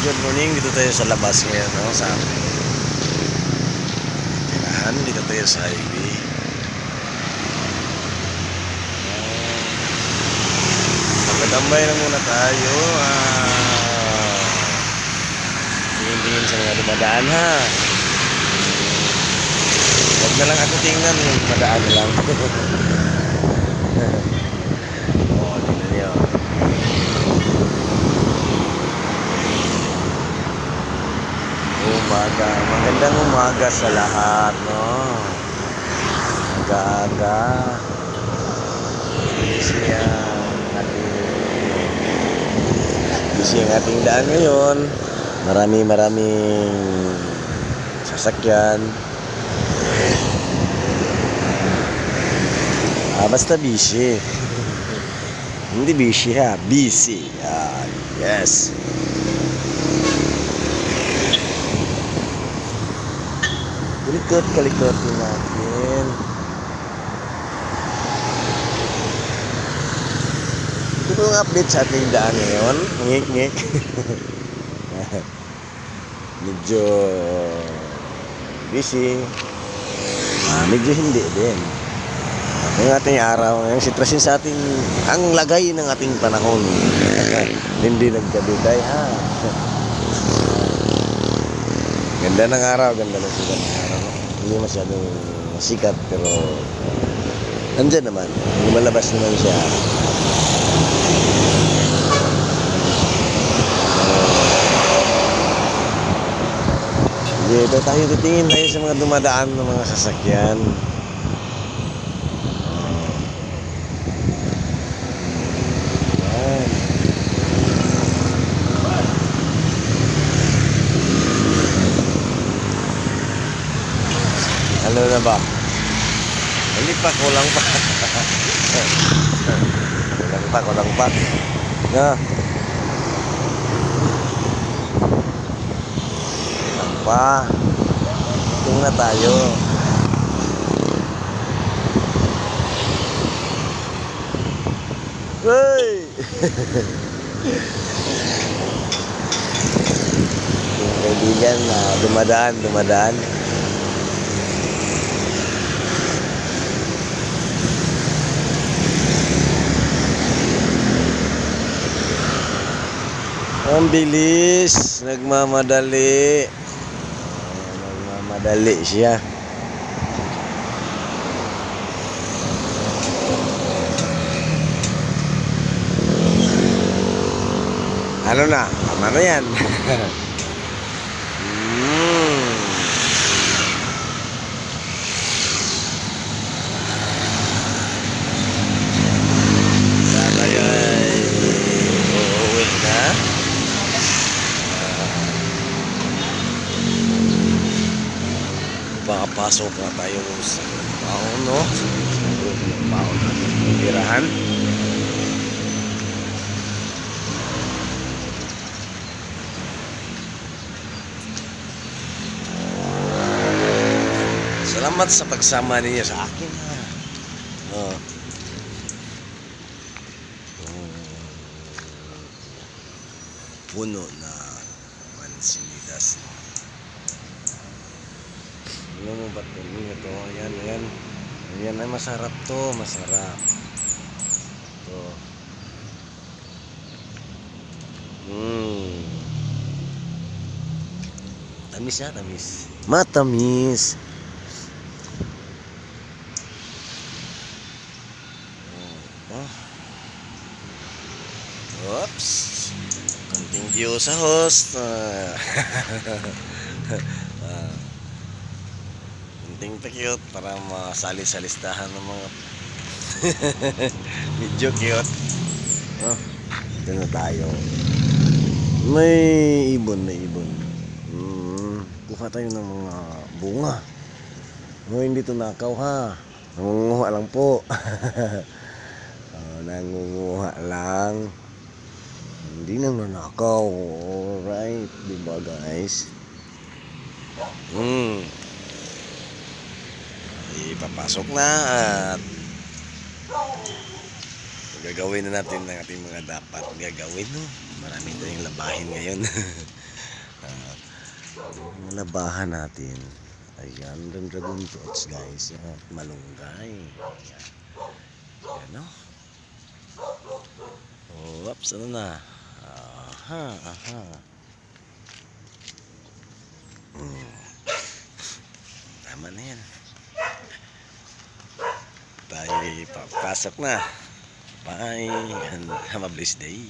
Good morning, dito tayo sa labas ngayon, no? Sa tirahan, dito tayo sa highway. Magkatambay na muna tayo. Tingin-tingin sa mga dumadaan, ha? Huwag na lang ako tingnan, madaan na lang. Oh, tingnan niyo. Umaga, magandang umaga sa lahat, no? Aga-aga. Busy ang ating daan ngayon. Maraming sasakyan. Basta busy. Hindi busy, ha? Busy. Yes. Kalikot natin. Ito po yung update sa ating daan ngayon. Ngik-ngik. Medyo busy. Medyo hindi din. Yung ating araw, yung sitwasyon sa ating, ang lagay ng ating panahon. Hindi nagkabitay, ha? Ganda ng araw, ganda ng sikat ng araw. Hindi masyadong sikat, pero nandyan naman. Lumalabas naman siya. Dito tayo titingin tayo sa mga dumadaan ng mga sasakyan. Ano na ba? Hindi pa, kulang pa. Kulang pa. Na. Kulang pa. Tingnan na tayo. Hey! Yung kaibigan na dumadaan. Ang bilis, nagmamadali siya. Ano na? Tama na yan. Sana yan. Uuwi na. Papasok na tayo sa baon, no? Baon na tirahan. Salamat sa pagsama niya sa akin, ha? Puno na mansinitas. Ano mo ba't ito? Ayan. Ayan ay masarap to. Masarap. Ito. Tamis na, tamis. Matamis. Oops. Konting view sa host. Konting cute para masali sa listahan ng mga medyo cute. Ito na tayo. May ibon. Kuha tayo ng mga bunga. Hindi ito nakaw, ha? Nangunguha lang po. Nangunguha lang. Hindi nang nanakaw. Alright, diba guys? Ipapasok na at gagawin na natin ang ating mga dapat gagawin, no? Marami tayong labahin ngayon. Ang labahan natin. Ayan, dragon fruits guys. At malunggay. Ayan. Ayan o. Oh, ups, ano na? Aha, aha. Tama na yan. Tayo papasok na. Bye and have a blessed day.